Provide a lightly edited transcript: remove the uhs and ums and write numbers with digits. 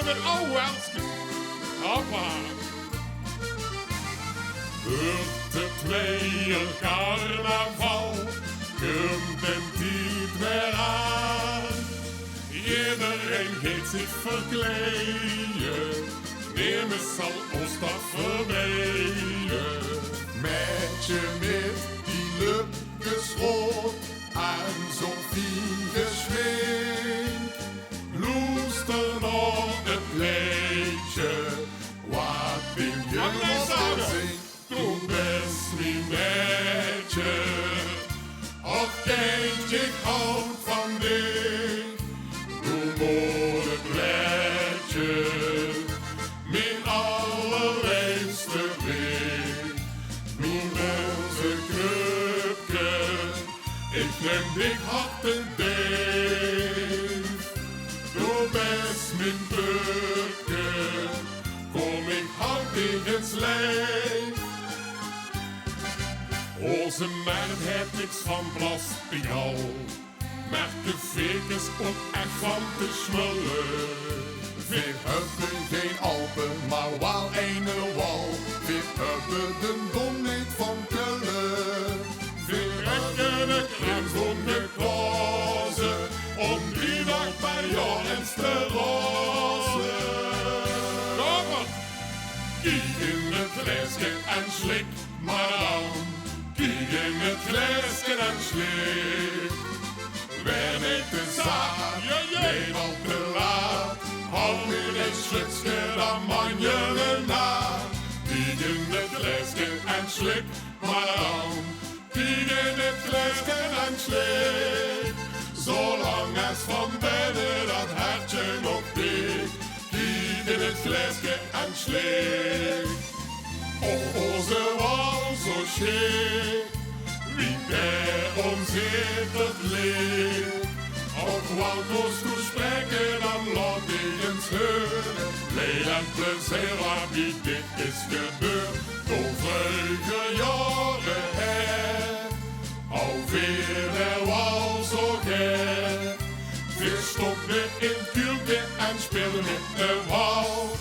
met oude welskes. Hoppa. Het tweede carnaval komt een tijd weer aan. Iedereen gaat zich verkleden, nemen zal ons dat vermijden. Met je met die lupjes rood en zo'n fien geschwing. Loester nog het leedje, wat denk je nog te zien? Toen best mijn meidje, och kindje, ik houd van dich. Doe mooi het bledje, mijn allerliefste weg. Mijn onze krupke, ik neem dik hart en deef. Doe best mijn burke, kom ik houd tegens lijf. Onze meid heeft niks van plastial, merken vekens ook echt van te smullen. We hebben geen Alpen, maar wel een wal. We hebben de dom niet van Kullen. We rekken de klems om de klozen, om 3 dag per jaar eens te rozen. Kijk in het flesje en slik, maar dan. Kijk in het flesje en slik. Wer niet de zaak, nee al te laat. Hou nu een slukje, dan man je erna. Kijk in het flesje en slik, maar dan. Kijk in het flesje en slik. Zolang als van binnen dat hartje nog piekt. Kijk in het flesje en slik. Onze wal zo schick, wie der omzittert leert. Op Walko's toespreken, dan laat ik eens horen. Leed en plezier, waar wie dit is gebeurd. Door vleuge jaren her, alweer de wal zo gek. We stopten in Gulpen en speelden met de wal.